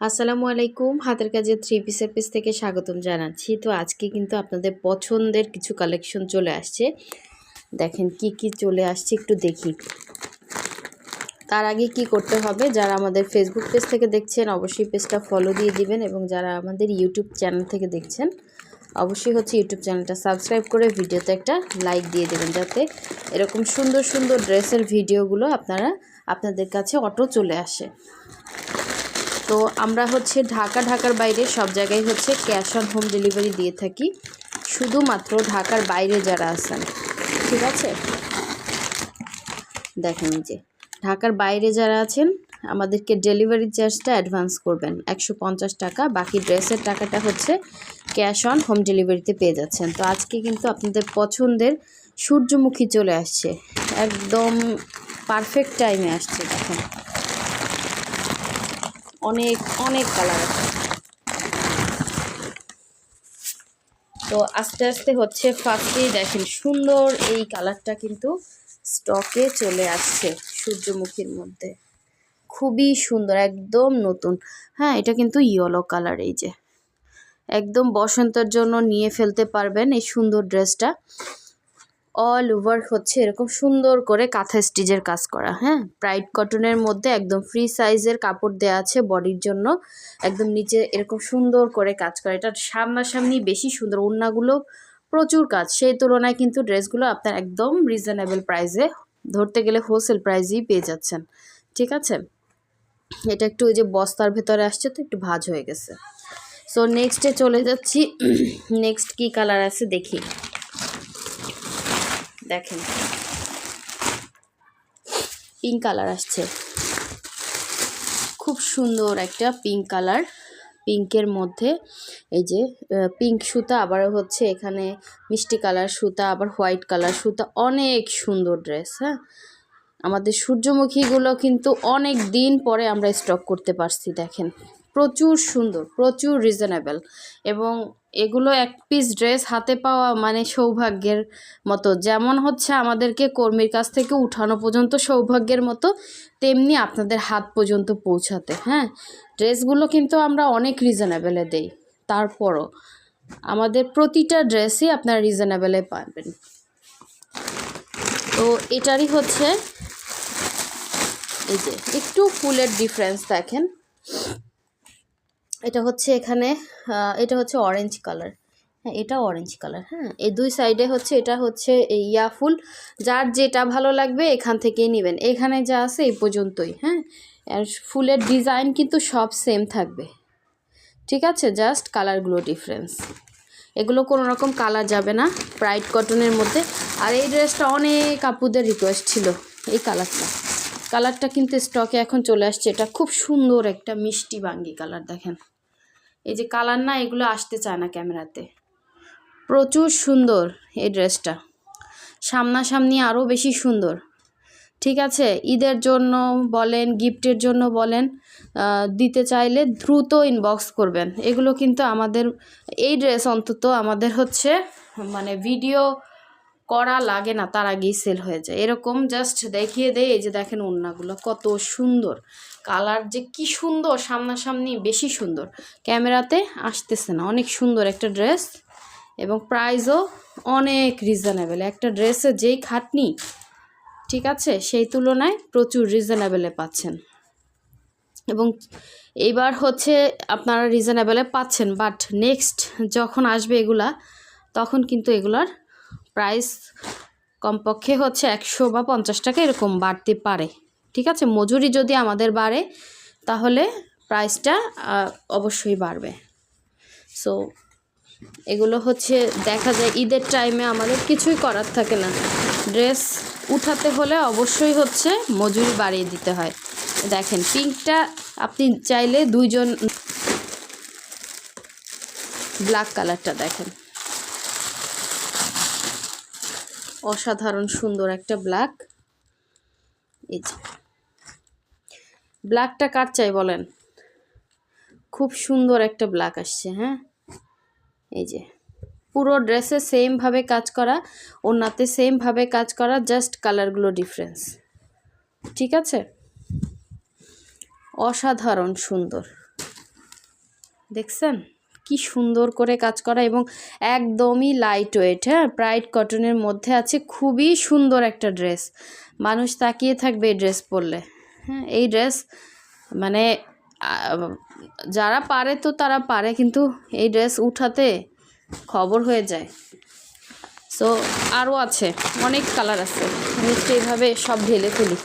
আসসালামু আলাইকুম। হাতের কাজে থ্রি পিসের পেজ থেকে স্বাগতম জানাচ্ছি। তো আজকে কিন্তু আপনাদের পছন্দের কিছু কালেকশন চলে আসছে। দেখেন কি কি চলে আসছে একটু দেখি। তার আগে কি করতে হবে, যারা আমাদের ফেসবুক পেজ থেকে দেখছেন অবশ্যই পেজটা ফলো দিয়ে দিবেন, এবং যারা আমাদের ইউটিউব চ্যানেল থেকে দেখছেন অবশ্যই ইউটিউব চ্যানেলটা সাবস্ক্রাইব করে ভিডিওতে একটা লাইক দিয়ে দেবেন, যাতে এরকম সুন্দর সুন্দর ড্রেসের ভিডিওগুলো আপনাদের কাছে অটো চলে আসে। তো আমরা ঢাকার বাইরে সব জায়গায় ক্যাশ অন হোম ডেলিভারি দিয়ে থাকি, শুধুমাত্র ঢাকার বাইরে যারা আছেন, ঠিক আছে। দেখেন যে ঢাকার বাইরে যারা আছেন আমাদেরকে ডেলিভারি চার্জটা অ্যাডভান্স করবেন 150 টাকা, বাকি ড্রেসের টাকাটা ক্যাশ অন হোম ডেলিভারিতে পেয়ে যাচ্ছেন। তো আজকে কিন্তু আপনাদের পছন্দের সূর্যমুখী চলে আসছে, একদম পারফেক্ট টাইমে আসছে। দেখেন অনেক অনেক কালার আছে। তো আস্তে আস্তে ফার্স্টেই দেখেন সুন্দর এই কালারটা কিন্তু স্টকে চলে আসছে সূর্যমুখীর মধ্যে, খুবই সুন্দর, একদম নতুন। হ্যাঁ, এটা কিন্তু ইয়েলো কালার, এই যে একদম বসন্তের জন্য নিয়ে ফেলতে পারবেন এই সুন্দর ড্রেসটা। অল ওভার এরকম সুন্দর করে কাঁথা স্টিচের কাজ করা। হ্যাঁ, প্রাইড কটনের মধ্যে একদম ফ্রি সাইজের কাপড় দেওয়া আছে বডির জন্য, একদম নিচে এরকম সুন্দর করে কাজ করা। এটা সামনাসামনি বেশি সুন্দর, ওড়নাগুলো প্রচুর কাজ, সেই তুলনায় কিন্তু ড্রেসগুলো আপনার একদম রিজনেবল প্রাইসে, ধরতে গেলে হোলসেল প্রাইসেই পেয়ে যাচ্ছেন, ঠিক আছে। এটা একটু ওই যে বস্তার ভেতরে আসছে তো একটু ভাঁজ হয়ে গেছে। সো নেক্সটে চলে যাচ্ছি। নেক্সট কি কালার আছে দেখি। দেখেন পিঙ্ক কালার আসছে, খুব সুন্দর একটা পিঙ্ক কালার। পিঙ্কের মধ্যে এই যে পিঙ্ক সুতা, আবার এখানে মিষ্টি কালার সুতা, আবার হোয়াইট কালার সুতা, অনেক সুন্দর ড্রেস। হ্যাঁ, আমাদের সূর্যমুখীগুলো কিন্তু অনেক দিন পরে আমরা স্টক করতে পারছি। দেখেন প্রচুর সুন্দর, প্রচুর রিজনেবল, এবং এগুলো এক পিস ড্রেস হাতে পাওয়া মানে সৌভাগ্যের মতো। যেমন আমাদেরকে কর্মীর কাছ থেকে উঠানো পর্যন্ত সৌভাগ্যের মতো, তেমনি আপনাদের হাত পর্যন্ত পৌঁছাতে। হ্যাঁ, ড্রেসগুলো কিন্তু আমরা অনেক রিজনেবলে দেই, তারপরও আমাদের প্রতিটা ড্রেসই আপনারা রিজনেবলে পাবেন। তো এটারই এই যে একটু ফুলের ডিফারেন্স দেখেন। এটা এখানে এটা অরেঞ্জ কালার। হ্যাঁ, এটা অরেঞ্জ কালার। হ্যাঁ, এই দুই সাইডে এটা ইয়া ফুল, যার যেটা ভালো লাগবে এখান থেকেই নেবেন। এখানে যা আছে এই পর্যন্তই। হ্যাঁ, আর ফুলের ডিজাইন কিন্তু সব সেম থাকবে, ঠিক আছে, জাস্ট কালারগুলো ডিফারেন্স। এগুলো কোনো রকম কালার যাবে না প্রাইড কটনের মধ্যে। আর এই ড্রেসটা অনেক আপুদের রিকোয়েস্ট ছিল, এই কালারটা কিন্তু স্টকে এখন চলে আসছে। এটা খুব সুন্দর একটা মিষ্টি বাঙ্গি কালার। দেখেন এই যে কালার না, এগুলো আসতে চায় না ক্যামেরাতে, প্রচুর সুন্দর এই ড্রেসটা, সামনাসামনি আরও বেশি সুন্দর, ঠিক আছে। ঈদের জন্য বলেন, গিফটের জন্য বলেন, দিতে চাইলে দ্রুত ইনবক্স করবেন। এগুলো কিন্তু আমাদের এই ড্রেস অন্তত আমাদের মানে ভিডিও করা লাগে না, তার আগেই সেল হয়ে যায়। এরকম জাস্ট দেখিয়ে দেয়। এই যে দেখেন ওড়নাগুলো কত সুন্দর, কালার যে কি সুন্দর, সামনাসামনি বেশি সুন্দর, ক্যামেরাতে আসতেছে না। অনেক সুন্দর একটা ড্রেস, এবং প্রাইসও অনেক রিজনেবল। একটা ড্রেসে যেই খাটনি, ঠিক আছে, সেই তুলনায় প্রচুর রিজনেবলে পাচ্ছেন। এবং এইবার আপনারা রিজনেবলে পাচ্ছেন, বাট নেক্সট যখন আসবে এগুলা, তখন কিন্তু এগুলার প্রাইস কমপক্ষে 100 বা 50 টাকা এরকম বাড়তে পারে, ঠিক আছে। মজুরি যদি আমাদের বাড়ে তাহলে প্রাইসটা অবশ্যই বাড়বে। সো এগুলো দেখা যায় ঈদের টাইমে আমাদের কিছুই করার থাকে না, ড্রেস উঠাতে হলে অবশ্যই মজুরি বাড়িয়ে দিতে হয়। দেখেন পিঙ্কটা আপনি চাইলে দুইজন, ব্ল্যাক কালারটা দেখেন অসাধারণ সুন্দর একটা ব্ল্যাক। এই যে ব্ল্যাকটা কার চাই বলেন, খুব সুন্দর একটা ব্ল্যাক আসছে। হ্যাঁ, এই যে পুরো ড্রেসে সেমভাবে কাজ করা, ওড়নাতে সেমভাবে কাজ করা, জাস্ট কালারগুলো ডিফারেন্স, ঠিক আছে। অসাধারণ সুন্দর। দেখছেন কি সুন্দর করে কাজ করা এবং একদমই লাইট ওয়েট। হ্যাঁ, ব্রাইট কটনের মধ্যে আছে, খুবই সুন্দর একটা ড্রেস। মানুষ তাকিয়ে থাকবে এই ড্রেস পরলে। হ্যাঁ, এই ড্রেস মানে যারা পারে তো তারা পারে, কিন্তু এই ড্রেস উঠাতে খবর হয়ে যায়। সো আরও আছে, অনেক কালার আছে, আমি একটু এইভাবে সব ঢেলে ফেলি।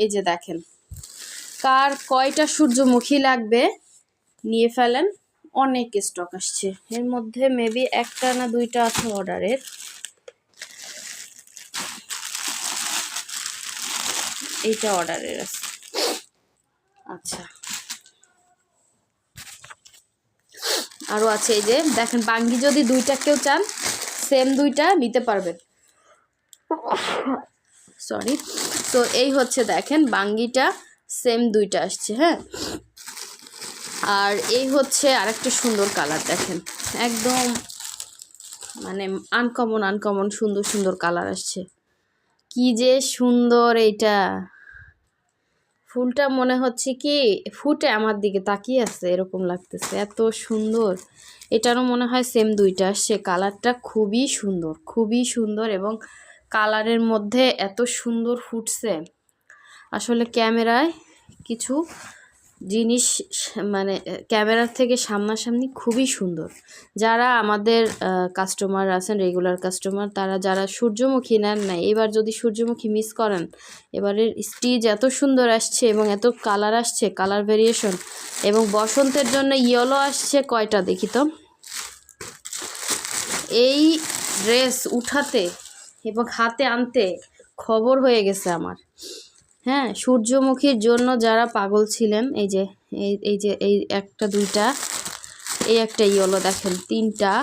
এই যে দেখেন, কার কয়টা সূর্যমুখী লাগবে নিয়ে ফেলেন, অনেক স্টক আসছে। এর মধ্যে মেবি একটা না দুইটা আছে অর্ডারের। এইটা অর্ডারের আছে। আচ্ছা, আরও আছে। এই যে দেখেন, বাঙ্গি যদি দুইটা কেউ চান, সেম দুইটা নিতে পারবেন। সরি। তো এই হচ্ছে দেখেন, বাঙ্গিটা সেম দুইটা আসছে। হ্যাঁ, আর এই হচ্ছে আরেকটা সুন্দর কালার, দেখেন একদম মানে আনকমন সুন্দর সুন্দর কালার আসছে। কি যে সুন্দর এইটা, ফুলটা মনে হচ্ছে কি ফুটে আমার দিকে তাকিয়ে আছে এরকম লাগতেছে, এত সুন্দর। এটারও মনে হয় সেম দুইটা আসছে। কালারটা খুবই সুন্দর এবং কালারের মধ্যে এত সুন্দর ফুটছে। আসলে ক্যামেরায় কিছু জিনিস মানে ক্যামেরার থেকে সামনাসামনি খুবই সুন্দর। যারা আমাদের কাস্টমার আছেন, রেগুলার কাস্টমার, তারা যারা সূর্যমুখী নেন নাই, এবার যদি সূর্যমুখী মিস করেন, এবারের স্টিচ এত সুন্দর আসছে এবং এত কালার আসছে, কালার ভেরিয়েশন, এবং বসন্তের জন্য ইয়েলো আসছে কয়টা দেখি তো। এই ড্রেস উঠাতে এবং হাতে আনতে খবর হয়ে গেছে আমার। হ্যাঁ, সূর্যমুখীর জন্য যারা পাগল ছিলেন, এই যে এই একটা দুইটা, এই একটা ইয়েলো দেখেন, তিনটা।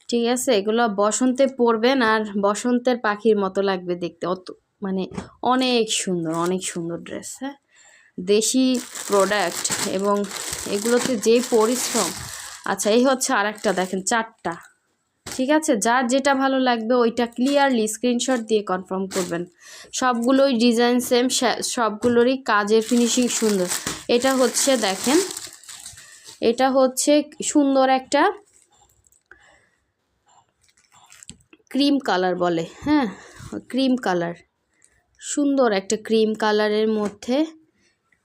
ঠিক আছে, এগুলো বসন্তে পরবেন আর বসন্তের পাখির মতো লাগবে দেখতে, অত মানে অনেক সুন্দর ড্রেস। হ্যাঁ, দেশি প্রোডাক্ট এবং এগুলোতে যে পরিশ্রম। আচ্ছা, এই হচ্ছে আরেকটা দেখেন, চারটা। ঠিক আছে, যার যেটা ভালো লাগবে ওইটা ক্লিয়ারলি স্ক্রিনশট দিয়ে কনফার্ম করবেন। সবগুলোই ডিজাইন সেম, সবগুলোরই কাজের ফিনিশিং সুন্দর। এটা হচ্ছে দেখেন, এটা হচ্ছে সুন্দর একটা ক্রিম কালার বলে। হ্যাঁ, ক্রিম কালার, সুন্দর একটা ক্রিম কালারের মধ্যে,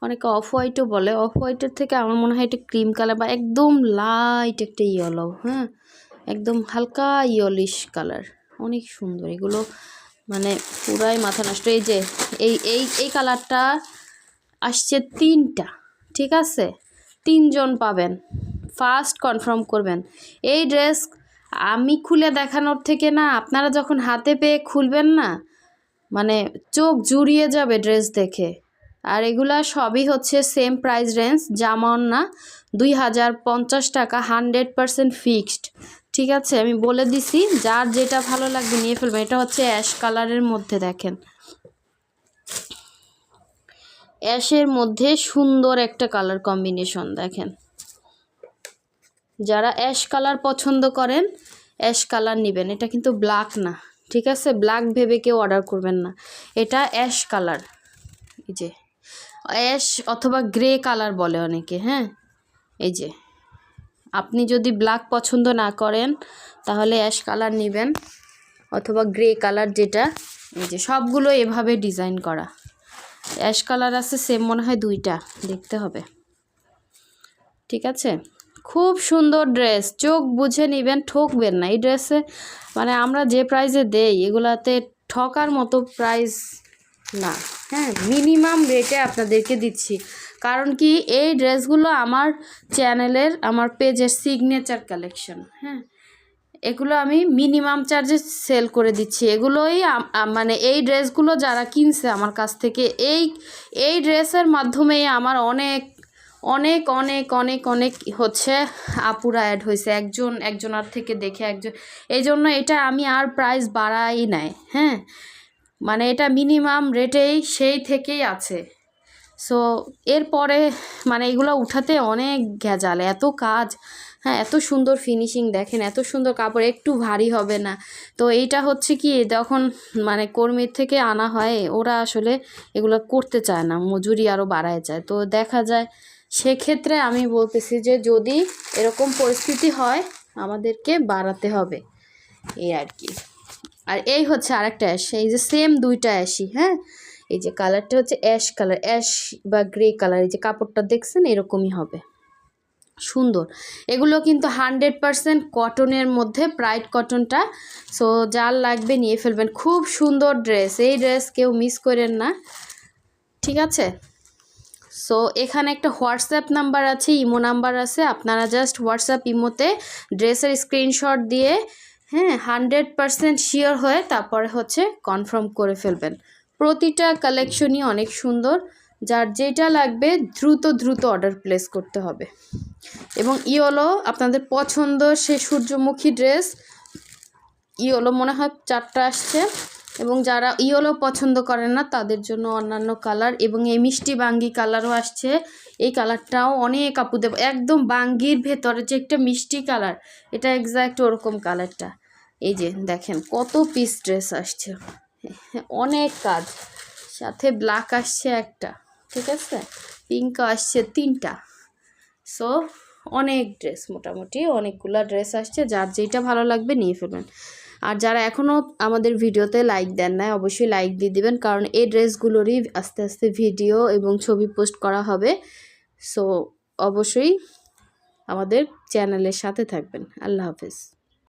অনেকে অফ হোয়াইটও বলে। অফ হোয়াইটের থেকে আমার মনে হয় এটা ক্রিম কালার বা একদম লাইট একটা ইয়েলো। হ্যাঁ, একদম হালকা ইয়েলিশ কালার, অনেক সুন্দর এগুলো, মানে পুরাই মাথা নষ্ট। এই যে এই কালারটা আসছে তিনটা। ঠিক আছে, তিনজন পাবেন, ফার্স্ট কনফার্ম করবেন। এই ড্রেস আমি খুলে দেখানোর থেকে না, আপনারা যখন হাতে পেয়ে খুলবেন না, মানে চোখ জুড়িয়ে যাবে ড্রেস দেখে। আর এগুলা সবই হচ্ছে সেম প্রাইস রেঞ্জ, যেমন না 2050 টাকা, 100% ফিক্সড। ঠিক আছে, আমি বলে দিছি, যার যেটা ভালো লাগবে নিয়ে ফেলবেন। এটা হচ্ছে অ্যাশ কালারের মধ্যে, দেখেন অ্যাশের মধ্যে সুন্দর একটা কালার কম্বিনেশন। দেখেন, যারা অ্যাশ কালার পছন্দ করেন অ্যাশ কালার নেবেন। এটা কিন্তু ব্ল্যাক না, ঠিক আছে, ব্ল্যাক ভেবে কেউ অর্ডার করবেন না। এটা অ্যাশ কালার, এই যে অ্যাশ অথবা গ্রে কালার বলে অনেকে। হ্যাঁ, এই যে আপনি যদি ব্ল্যাক পছন্দ না করেন তাহলে অ্যাশ কালার নেবেন অথবা গ্রে কালার, যেটা এই যে সবগুলো এভাবে ডিজাইন করা। অ্যাশ কালার আছে সেম মনে হয় দুইটা, দেখতে হবে। ঠিক আছে, খুব সুন্দর ড্রেস, চোখ বুঝে নেবেন, ঠকবেন না এই ড্রেসে। মানে আমরা যে প্রাইসে দেই এগুলাতে ঠকার মতো প্রাইস না। হ্যাঁ, মিনিমাম রেটে আপনাদেরকে দিচ্ছি। কারণ কি, এই ড্রেসগুলো আমার চ্যানেলের, আমার পেজের সিগনেচার কালেকশন। হ্যাঁ, এগুলো আমি মিনিমাম চার্জে সেল করে দিচ্ছি। এগুলোই মানে এই ড্রেসগুলো যারা কিনছে আমার কাছ থেকে, এই ড্রেসের মাধ্যমেই আমার অনেক অনেক অনেক অনেক অনেক হচ্ছে আপুরা অ্যাড হয়েছে, একজনের থেকে দেখে একজন। এই জন্য এটা আমি আর প্রাইস বাড়াই নাই। হ্যাঁ, মানে এটা মিনিমাম রেটেই সেই থেকেই আছে। সো এরপরে মানে এগুলো উঠাতে অনেক ভেজাল, এত কাজ, হ্যাঁ এত সুন্দর ফিনিশিং দেখেন, এত সুন্দর কাপড়, একটু ভারী হবে না। তো এইটা হচ্ছে কি যখন মানে কর্মীর থেকে আনা হয় ওরা আসলে এগুলো করতে চায় না, মজুরি আরও বাড়ায় যায়। তো দেখা যায় সেক্ষেত্রে আমি বলতেছি যে যদি এরকম পরিস্থিতি হয় আমাদেরকে বাড়াতে হবে, এই আর কি। আর এই হচ্ছে আরেকটা অ্যাশ, এই যে সেম দুইটা অ্যাশই, হ্যাঁ এই যে কালারটা হচ্ছে অ্যাশ কালার, অ্যাশ বা গ্রে কালার, এই যে কাপড়টা দেখছেন এরকমই হবে, সুন্দর। এগুলো কিন্তু 100% কটনের মধ্যে, ব্রাইট কটনটা। সো যার লাগবে নিয়ে ফেলবেন, খুব সুন্দর ড্রেস, এই ড্রেস কেউ মিস করেন না, ঠিক আছে। সো এখানে একটা হোয়াটসঅ্যাপ নাম্বার আছে, ইমো নাম্বার আছে, আপনারা জাস্ট হোয়াটসঅ্যাপ ইমোতে ড্রেসের স্ক্রিনশট দিয়ে, হ্যাঁ 100% শিওর হয়ে তারপরে হচ্ছে কনফার্ম করে ফেলবেন। প্রতিটা কালেকশনই অনেক সুন্দর, যার যেটা লাগবে দ্রুত অর্ডার প্লেস করতে হবে। এবং ইয়েলো আপনাদের পছন্দ সে সূর্যমুখী ড্রেস, ইয়েলো মনে হয় 4টা আসছে, এবং যারা ইয়েলো পছন্দ করেন না তাদের জন্য অন্যান্য কালার, এবং এই মিষ্টি বাঙ্গি কালারও আসছে, এই কালারটাও অনেক আপু দেব, একদম বাঙ্গির ভেতরে যে একটা মিষ্টি কালার, এটা এক্স্যাক্ট ওরকম কালারটা। এই যে দেখেন কত পিস ড্রেস আসছে, অনেক কাজ, সাথে ব্ল্যাক আসছে একটা, ঠিক আছে, পিঙ্ক আসছে 3টা। সো অনেক ড্রেস, মোটামুটি অনেকগুলো ড্রেস আসছে, যার যেটা ভালো লাগবে নিয়ে ফেলবেন। আর যারা এখনও আমাদের ভিডিওতে লাইক দেন না অবশ্যই লাইক দিয়ে দিবেন, কারণ এই ড্রেসগুলোরই আস্তে আস্তে ভিডিও এবং ছবি পোস্ট করা হবে। সো অবশ্যই আমাদের চ্যানেলের সাথে থাকবেন। আল্লাহ হাফেজ।